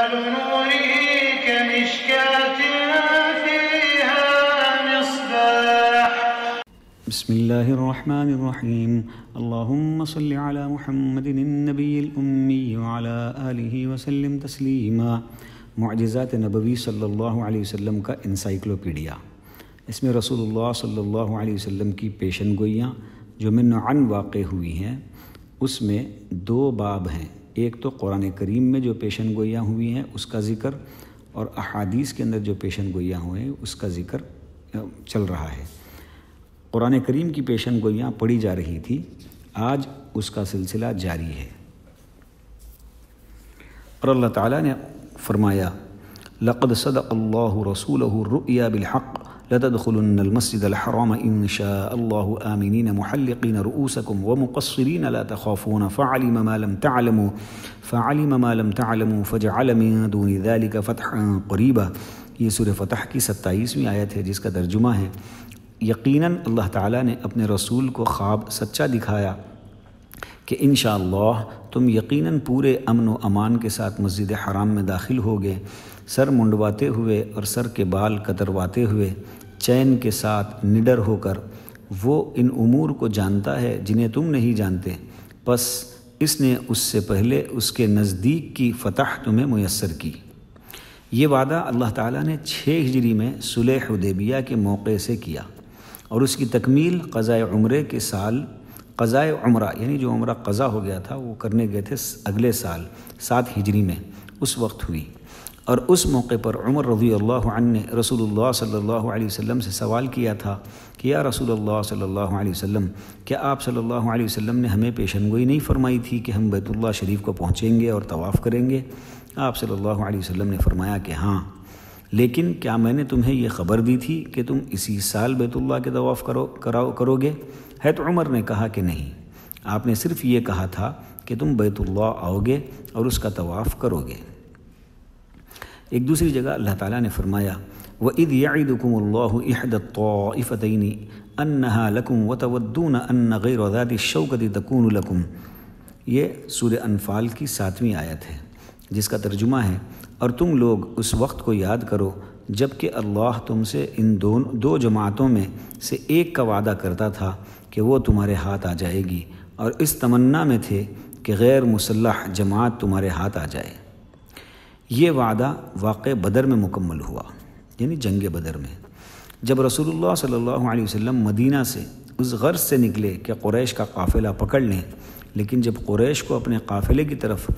مثل نوره كمشكاة فيها مصباح. بسم الله الرحمن الرحيم. اللهم صل على محمد النبي الأمي وعلى آله وسلم تسلیما. معجزات نبوی صلی اللہ علیہ وسلم کا انسائکلوپیڈیا. اس میں رسول اللہ صلی اللہ علیہ وسلم کی پیشن گوئیاں جو من عن واقع ہوئی ہیں، اس میں 2 باب ہیں. ایک تو قرآن کریم میں جو پیشن گوئیاں ہوئی ہیں اس کا ذکر، اور احادیث کے اندر جو پیشن گوئیاں ہوئے ہیں اس کا ذکر چل رہا ہے. قرآن کریم کی پیشن گوئیاں پڑھی جا رہی تھی، آج اس کا سلسلہ جاری ہے. اور اللہ تعالیٰ نے فرمایا لقد صدق اللہ رسولہ الرؤیا بالحق لتدخلن المسجد الحرام ان شاء اللہ آمنین محلقین رؤوسکم ومقصرین لا تخافون فعلم ما لم تعلموا فجعل من دون ذلك فتحا قریبا. یہ سورہ فتح کی 27ویں آیت ہے، جس کا ترجمہ ہے یقیناً اللہ تعالیٰ نے اپنے رسول کو خواب سچا دکھایا کہ انشاءاللہ تم یقیناً پورے امن و امان کے ساتھ مسجد حرام میں داخل ہوگے، سر منڈواتے ہوئے اور سر کے بال کترواتے ہوئے، چین کے ساتھ نڈر ہو کر. وہ ان امور کو جانتا ہے جنہیں تم نہیں جانتے، پس اس نے اس سے پہلے اس کے نزدیک کی فتح تمہیں میسر کی. یہ وعدہ اللہ تعالیٰ نے 6 ہجری میں صلح حدیبیہ کے موقع سے کیا، اور اس کی تکمیل قضاء عمرے کے سال، قضاء عمرہ یعنی جو عمرہ قضا ہو گیا تھا وہ کرنے گئے تھے اگلے سال 7 ہجری میں، اس وقت ہوئی. اور اس موقع پر عمر رضی اللہ عنہ نے رسول اللہ صلی اللہ علیہ وسلم سے سوال کیا تھا کہ یا رسول اللہ صلی اللہ علیہ وسلم، کیا آپ صلی اللہ علیہ وسلم نے ہمیں پیشن گوئی نہیں فرمائی تھی کہ ہم بیت اللہ شریف کو پہنچیں گے اور طواف کریں گے؟ آپ صلی اللہ علیہ وسلم نے فرمایا کہ ہاں، لیکن کیا میں نے تمہیں یہ خبر دی تھی کہ تم اسی سال بیت اللہ کے طواف کرو گے؟ حضرت عمر نے کہا کہ نہیں، آپ نے صرف یہ کہا تھا کہ تم بیت اللہ آؤ گے اور اس کا طواف کرو گے. ایک دوسری جگہ اللہ تعالیٰ نے فرمایا وَإِذْ يَعِدُكُمُ اللَّهُ إِحْدَى الطَّائِفَتَيْنِ أَنَّهَا لَكُمْ وَتَوَدُّونَ أَنَّ غَيْرَ ذَاتِ الشَّوْكَةِ تَكُونُ لَكُمْ. یہ سورہ انفال کی 7ویں آیت ہے، جس کا ترجمہ ہے اور تم لوگ اس وقت کو یاد کرو جب کہ اللہ تم سے ان دو جماعتوں میں سے ایک کا وعدہ کرتا تھا کہ وہ تمہارے ہاتھ آ جائے گی، اور اس تمنا میں تھے کہ غیر مسلح جماعت تمہارے ہاتھ آ جائے. یہ وعدہ واقع بدر میں مکمل ہوا، یعنی جنگ بدر میں، جب رسول اللہ صلی اللہ علیہ وسلم مدینہ سے اس غرض سے نکلے کہ قریش کا قافلہ پکڑ لیں. لیکن جب قریش کو اپنے قافلے کی طرف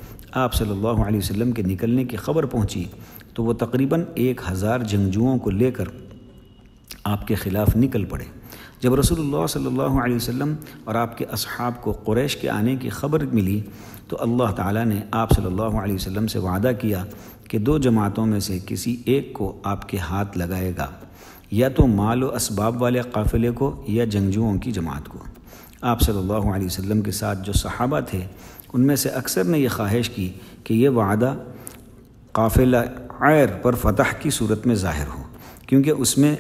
آپ صلی اللہ علیہ وسلم کے نکلنے کی خبر پہنچی تو وہ تقریباً 1000 جنگجوؤں کو لے کر آپ کے خلاف نکل پڑے. جب رسول اللہ صلی اللہ علیہ وسلم اور آپ کے اصحاب کو قریش کے آنے کی خبر ملی تو اللہ تعالیٰ نے آپ صلی اللہ علیہ وسلم سے وعدہ کیا کہ 2 جماعتوں میں سے کسی ایک کو آپ کے ہاتھ لگائے گا، یا تو مال و اسباب والے قافلے کو یا جنگجوؤں کی جماعت کو. آپ صلی اللہ علیہ وسلم کے ساتھ جو صحابہ تھے ان میں سے اکثر نے یہ خواہش کی کہ یہ وعدہ قافلہ عیر پر فتح کی صورت میں ظاہر ہو، کیونکہ اس میں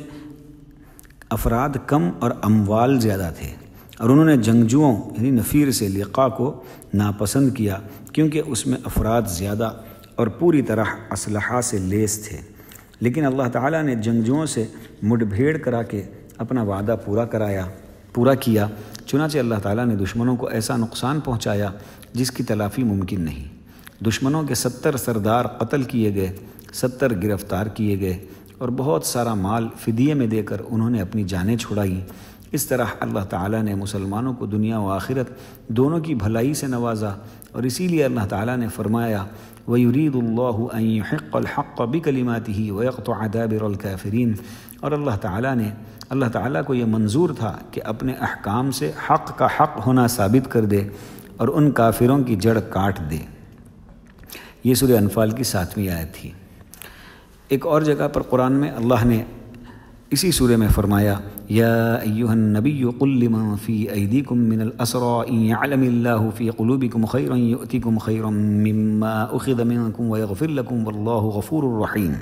افراد کم اور اموال زیادہ تھے، اور انہوں نے جنگجوؤں یعنی نفیر سے لقاء کو ناپسند کیا کیونکہ اس میں افراد زیادہ اور پوری طرح اسلحہ سے لیس تھے. لیکن اللہ تعالیٰ نے جنگجوؤں سے مڈ بھیڑ کرا کے اپنا وعدہ پورا کیا. چنانچہ اللہ تعالیٰ نے دشمنوں کو ایسا نقصان پہنچایا جس کی تلافی ممکن نہیں. دشمنوں کے 70 سردار قتل کیے گئے، 70 گرفتار کیے گئے، اور بہت سارا مال فدیے میں دے کر انہوں نے اپنی جانیں چھڑائیں. اس طرح اللہ تعالیٰ نے مسلمانوں کو دنیا و آخرت دونوں کی بھلائی سے نوازا، اور اسی لیے اللہ تعالیٰ نے فرمایا وَيُرِيدُ اللَّهُ أَن يُحِقَّ الْحَقَّ بِكَلِمَاتِهِ وَيَقْطَعَ دَابِرَ الْكَافِرِينَ. اور اللہ تعالیٰ کو یہ منظور تھا کہ اپنے احکام سے حق کا حق ہونا ثابت کر دے اور ان کافروں کی جڑ کاٹ دے. یہ سورہ انفال کی 7ویں آیت تھی. ایک اور جگہ پر قرآن میں اللہ نے اسی سورہ میں فرمایا یا ایھا النبی قل لمن فی ایدیکم من الاسری ان یعلم اللہ فی قلوبکم خیرا یؤتکم خیرا مما اخذ منکم ویغفر لکم واللہ غفور الرحیم.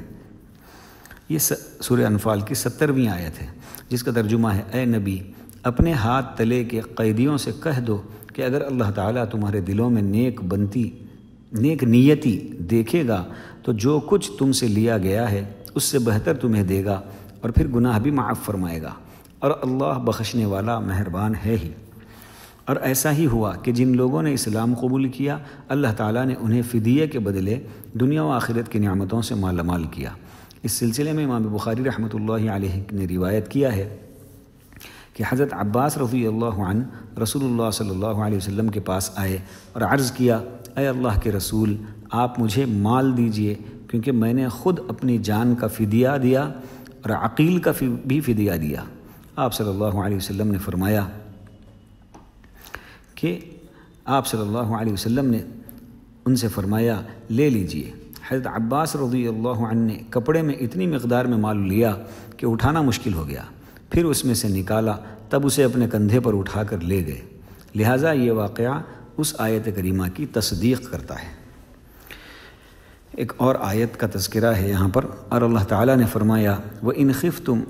یہ سورہ انفال کی 70ویں آیت ہے، جس کا ترجمہ ہے اے نبی اپنے ہاتھ تلے کے قیدیوں سے کہہ دو کہ اگر اللہ تعالیٰ تمہارے دلوں میں نیک نیک نیتی دیکھے گا تو جو کچھ تم سے لیا گیا ہے اس سے بہتر تمہیں دے گا اور پھر گناہ بھی معاف فرمائے گا، اور اللہ بخشنے والا مہربان ہے ہی۔ اور ایسا ہی ہوا کہ جن لوگوں نے اسلام قبول کیا اللہ تعالیٰ نے انہیں فدیے کے بدلے دنیا و آخرت کی نعمتوں سے مالا مال کیا۔ اس سلسلے میں امام بخاری رحمۃ اللہ علیہ نے روایت کیا ہے کہ حضرت عباس رضی اللہ عنہ رسول اللہ صلی اللہ علیہ وسلم کے پاس آئے اور عرض کیا، اے اللہ کے رسول، آپ مجھے مال دیجئے، کیونکہ میں نے خود اپنی جان کا فدیہ دیا اور عقیل کا بھی فدیہ دیا۔ آپ صلی اللہ علیہ وسلم نے فرمایا کہ ان سے فرمایا لے لیجئے۔ حضرت عباس رضی اللہ عنہ نے کپڑے میں اتنی مقدار میں مال لیا کہ اٹھانا مشکل ہو گیا، پھر اس میں سے نکالا، تب اسے اپنے کندھے پر اٹھا کر لے گئے۔ لہٰذا یہ واقعہ اس آیت کریمہ کی تصدیق کرتا ہے۔ ایک اور آیت کا تذکرہ ہے یہاں پر، اور اللہ تعالیٰ نے فرمایا وَإِنْ خِفْتُمْ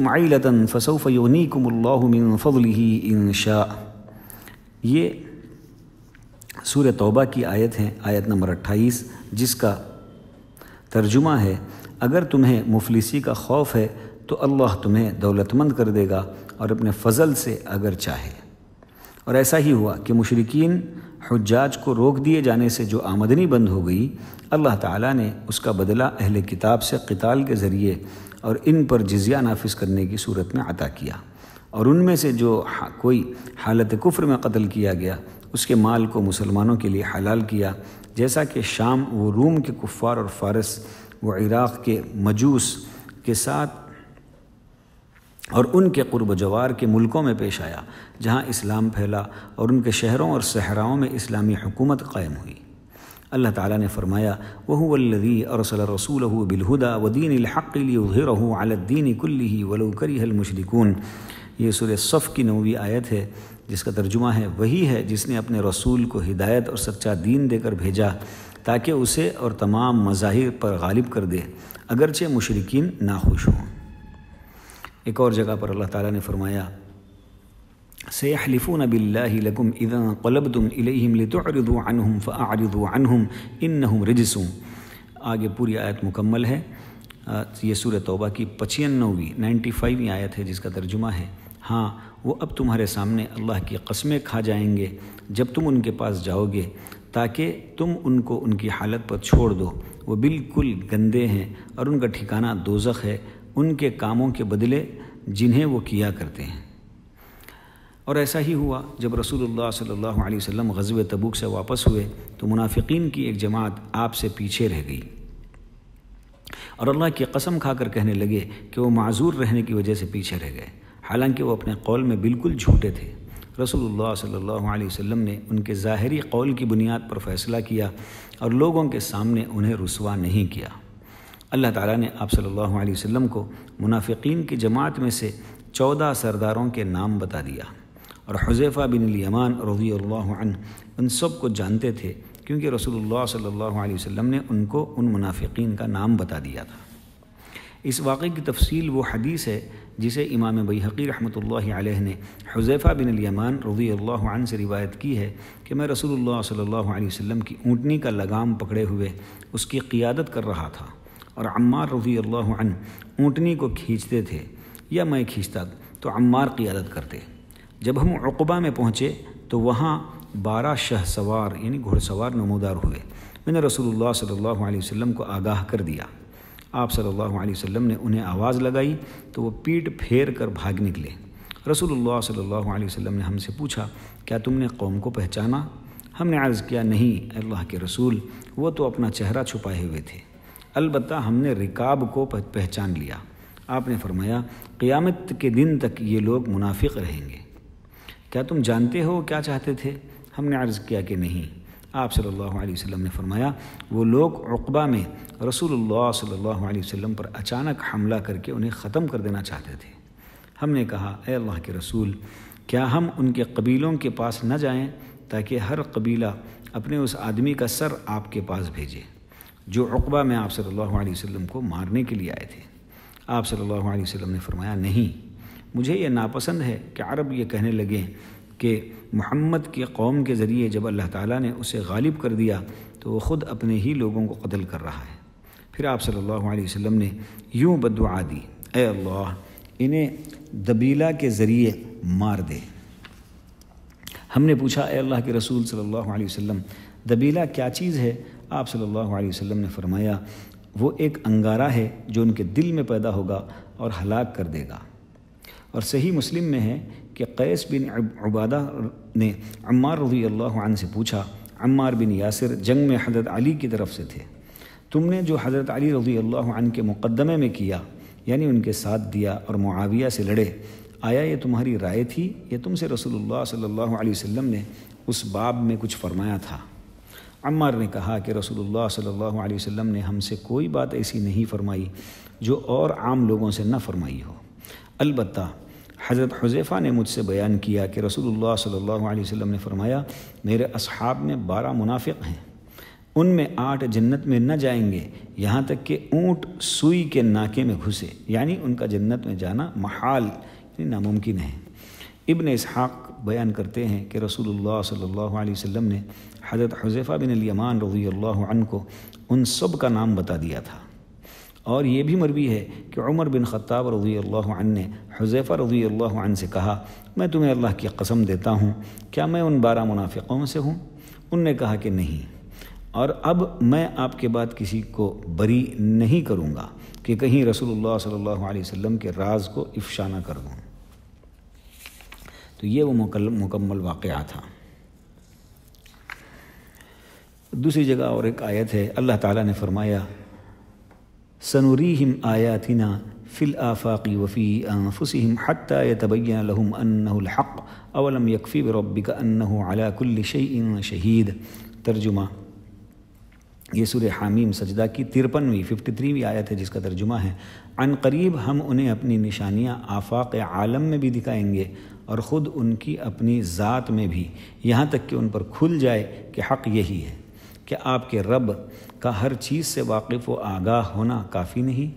عَيْلَةً فَسَوْفَ يُغْنِيكُمُ اللَّهُ مِنْ فَضْلِهِ إِنْ شَاءَ۔ یہ سورہ توبہ کی آیت ہے، آیت نمبر 28، جس کا ترجمہ ہے اگر تمہیں مفلسی کا خوف ہے تو اللہ تمہیں دولت مند کر دے گا اور اپنے فضل سے اگر چاہے۔ اور ایسا ہی ہوا کہ مشرکین حجاج کو روک دیے جانے سے جو آمدنی بند ہو گئی، اللہ تعالیٰ نے اس کا بدلہ اہل کتاب سے قتال کے ذریعے اور ان پر جزیہ نافذ کرنے کی صورت میں عطا کیا، اور ان میں سے جو کوئی حالت کفر میں قتل کیا گیا اس کے مال کو مسلمانوں کے لیے حلال کیا، جیسا کہ شام و روم کے کفار اور فارس و عراق کے مجوس کے ساتھ اور ان کے قرب و جوار کے ملکوں میں پیش آیا جہاں اسلام پھیلا اور ان کے شہروں اور صحراؤں میں اسلامی حکومت قائم ہوئی۔ اللہ تعالیٰ نے فرمایا وَهُوَ الَّذِي أَرْسَلَ رَسُولَهُ بِالْهُدَى وَدِينِ الْحَقِّ لِيُظْهِرَهُ عَلَى الدِّينِ كُلِّهِ وَلَوْ كَرِهَ الْمُشْرِكُونَ۔ یہ سورہ صف کی 9ویں آیت ہے، جس کا ترجمہ ہے وہی ہے جس نے اپنے رسول کو ہدایت اور سچا دین دے کر بھیجا تاکہ اسے اور تمام مذاہب پر غالب کر دے، اگرچہ مشرکین ناخوش ہوں۔ ایک اور جگہ پر اللہ تعالیٰ نے فرمایا سَيَحْلِفُونَ بِاللَّهِ لَكُمْ إِذَا انقَلَبْتُمْ إِلَيْهِمْ لِتُعْرِضُوا عَنْهُمْ فَأَعْرِضُوا عَنْهُمْ إِنَّهُمْ رِجْسٌ۔ آگے پوری آیت مکمل ہے، یہ سورہ توبہ کی 95ویں آیت ہے، جس کا ترجمہ ہے ہاں وہ اب تمہارے سامنے اللہ کی قسمیں کھا جائیں گے جب تم ان کے پاس جاؤ گے تاکہ تم ان کو ان کی حالت پر چھوڑ دو، وہ بالکل گندے ہیں اور ان کا ٹھکانہ دوزخ ہے، ان کے کاموں کے بدلے جنہیں وہ کیا کرتے ہیں۔ اور ایسا ہی ہوا جب رسول اللہ صلی اللہ علیہ وسلم غزوہ تبوک سے واپس ہوئے تو منافقین کی ایک جماعت آپ سے پیچھے رہ گئی اور اللہ کی قسم کھا کر کہنے لگے کہ وہ معذور رہنے کی وجہ سے پیچھے رہ گئے، حالانکہ وہ اپنے قول میں بالکل جھوٹے تھے۔ رسول اللہ صلی اللہ علیہ وسلم نے ان کے ظاہری قول کی بنیاد پر فیصلہ کیا اور لوگوں کے سامنے انہیں رسوا نہیں کیا۔ اللہ تعالیٰ نے آپ صلی اللہ علیہ وسلم کو منافقین کی جماعت میں سے 14 سرداروں کے نام بتا دیا، اور حذیفہ بن الیمان رضی اللہ عنہ ان سب کو جانتے تھے کیونکہ رسول اللہ صلی اللہ علیہ وسلم نے ان کو ان منافقین کا نام بتا دیا تھا۔ اس واقعے کی تفصیل وہ حدیث ہے جسے امام بیہقی رحمۃ اللہ علیہ نے حذیفہ بن الیمان رضی اللہ عنہ سے روایت کی ہے کہ میں رسول اللہ صلی اللہ علیہ وسلم کی اونٹنی کا لگام پکڑے ہوئے اس کی قیادت کر رہا تھا، اور عمار رضی اللہ عنہ اونٹنی کو کھینچتے تھے یا میں کھینچتا تو عمار قیادت کرتے۔ جب ہم عقبہ میں پہنچے تو وہاں 12 شہ سوار یعنی گھوڑ سوار نمودار ہوئے۔ میں نے رسول اللہ صلی اللہ علیہ وسلم کو آگاہ کر دیا۔ آپ صلی اللہ علیہ وسلم نے انہیں آواز لگائی تو وہ پیٹ پھیر کر بھاگ نکلے۔ رسول اللہ صلی اللہ علیہ وسلم نے ہم سے پوچھا کیا تم نے قوم کو پہچانا؟ ہم نے عرض کیا نہیں اللہ کے رسول، وہ تو اپنا چہرہ چھپائے ہوئے تھے، البتہ ہم نے رکاب کو پہچان لیا۔ آپ نے فرمایا قیامت کے دن تک یہ لوگ منافق رہیں گے، کیا تم جانتے ہو کیا چاہتے تھے؟ ہم نے عرض کیا کہ نہیں۔ آپ صلی اللہ علیہ وسلم نے فرمایا وہ لوگ عقبہ میں رسول اللہ صلی اللہ علیہ وسلم پر اچانک حملہ کر کے انہیں ختم کر دینا چاہتے تھے۔ ہم نے کہا اے اللہ کے رسول، کیا ہم ان کے قبیلوں کے پاس نہ جائیں تاکہ ہر قبیلہ اپنے اس آدمی کا سر آپ کے پاس بھیجے جو عقبہ میں آپ صلی اللہ علیہ وسلم کو مارنے کے لیے آئے تھے؟ آپ صلی اللہ علیہ وسلم نے فرمایا نہیں، مجھے یہ ناپسند ہے کہ عرب یہ کہنے لگیں کہ محمد کے قوم کے ذریعے جب اللہ تعالیٰ نے اسے غالب کر دیا تو وہ خود اپنے ہی لوگوں کو قتل کر رہا ہے۔ پھر آپ صلی اللہ علیہ وسلم نے یوں بددعا دی، اے اللہ انہیں دبیلہ کے ذریعے مار دے۔ ہم نے پوچھا اے اللہ کے رسول صلی اللہ علیہ وسلم دبیلہ کیا چیز ہے؟ آپ صلی اللہ علیہ وسلم نے فرمایا وہ ایک انگارہ ہے جو ان کے دل میں پیدا ہوگا اور ہلاک کر دے گا۔ اور صحیح مسلم میں ہے کہ قیس بن عبادہ نے عمار رضی اللہ عنہ سے پوچھا، عمار بن یاسر جنگ میں حضرت علی کی طرف سے تھے، تم نے جو حضرت علی رضی اللہ عنہ کے مقدمے میں کیا یعنی ان کے ساتھ دیا اور معاویہ سے لڑے، آیا یہ تمہاری رائے تھی یا تم سے رسول اللہ صلی اللہ علیہ وسلم نے اس باب میں کچھ فرمایا تھا؟ عمار نے کہا کہ رسول اللہ صلی اللہ علیہ وسلم نے ہم سے کوئی بات ایسی نہیں فرمائی جو اور عام لوگوں سے نہ فرمائی ہو، البتہ حضرت حذیفہ نے مجھ سے بیان کیا کہ رسول اللہ صلی اللہ علیہ وسلم نے فرمایا میرے اصحاب میں 12 منافق ہیں، ان میں 8 جنت میں نہ جائیں گے یہاں تک کہ اونٹ سوئی کے ناکے میں گھسے، یعنی ان کا جنت میں جانا محال یعنی ناممکن ہے۔ ابن اسحاق بیان کرتے ہیں کہ رسول اللہ صلی اللہ علیہ وسلم نے حضرت حذیفہ بن الیمان رضی اللہ عنہ کو ان سب کا نام بتا دیا تھا، اور یہ بھی مروی ہے کہ عمر بن خطاب رضی اللہ عنہ نے حذیفہ رضی اللہ عنہ سے کہا میں تمہیں اللہ کی قسم دیتا ہوں کیا میں ان 12 منافقوں میں سے ہوں؟ ان نے کہا کہ نہیں، اور اب میں آپ کے بعد کسی کو بری نہیں کروں گا کہ کہیں رسول اللہ صلی اللہ علیہ وسلم کے راز کو افشا نہ کر دوں۔ تو یہ وہ مکمل واقعہ تھا۔ دوسری جگہ اور ایک آیت ہے، اللہ تعالیٰ نے فرمایا سنوریہم آیاتنا فی الآفاق وفی انفسہم حتی یتبین لہم انہ الحق اولم یکفی بربک انہ علی کل شیء شہید۔ ترجمہ، یہ سورہ حامیم سجدہ کی 53ویں آیت ہے جس کا ترجمہ ہے عن قریب ہم انہیں اپنی نشانیاں آفاق عالم میں بھی دکھائیں گے اور خود ان کی اپنی ذات میں بھی، یہاں تک کہ ان پر کھل جائے کہ حق یہی ہے کہ آپ کے رب کا ہر چیز سے واقف و آگاہ ہونا کافی نہیں۔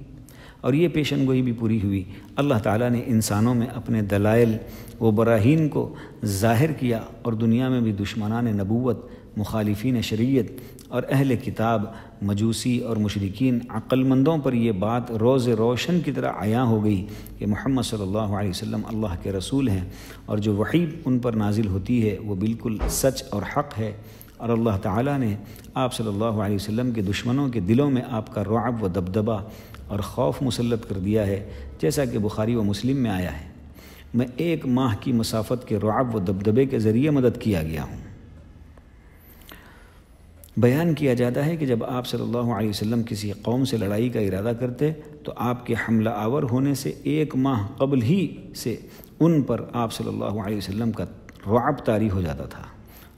اور یہ پیشن گوئی بھی پوری ہوئی، اللہ تعالیٰ نے انسانوں میں اپنے دلائل و براہین کو ظاہر کیا اور دنیا میں بھی دشمنان نبوت، مخالفین شریعت اور اہل کتاب، مجوسی اور مشرکین عقل مندوں پر یہ بات روز روشن کی طرح عیاں ہو گئی کہ محمد صلی اللہ علیہ وسلم اللہ کے رسول ہیں، اور جو وحی ان پر نازل ہوتی ہے وہ بالکل سچ اور حق ہے، اور اللہ تعالیٰ نے آپ صلی اللہ علیہ وسلم کے دشمنوں کے دلوں میں آپ کا رعب و دبدبہ اور خوف مسلط کر دیا ہے، جیسا کہ بخاری و مسلم میں آیا ہے میں 1 ماہ کی مسافت کے رعب و دبدبے کے ذریعے مدد کیا گیا ہوں۔ بیان کیا جاتا ہے کہ جب آپ صلی اللہ علیہ وسلم کسی قوم سے لڑائی کا ارادہ کرتے تو آپ کے حملہ آور ہونے سے 1 ماہ قبل ہی سے ان پر آپ صلی اللہ علیہ وسلم کا رعب طاری ہو جاتا تھا،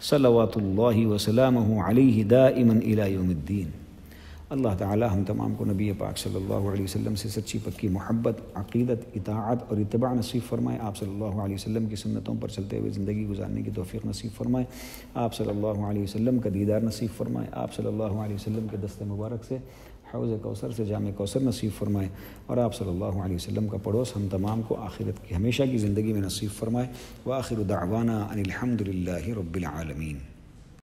صلوات اللہ وسلامہ علیہ دائما الی یوم الدین۔ اللہ تعالی ہم تمام کو نبی پاک صلی اللہ علیہ وسلم سے سچی پکی محبت، عقیدت، اطاعت اور اتباع نصیب فرمائے، آپ صلی اللہ علیہ وسلم کی سنتوں پر چلتے ہوئے زندگی گزارنے کی توفیق نصیب فرمائے، آپ صلی اللہ علیہ وسلم کا دیدار نصیب فرمائے، آپ صلی اللہ علیہ وسلم کے دست مبارک سے حوض کوثر سے جام کوثر نصیب فرمائے، اور آپ صلی اللہ علیہ وسلم کا پڑوس ہم تمام کو آخرت کی ہمیشہ کی زندگی میں نصیب فرمائے۔ وآخر دعوانا ان الحمد للہ رب العالمین۔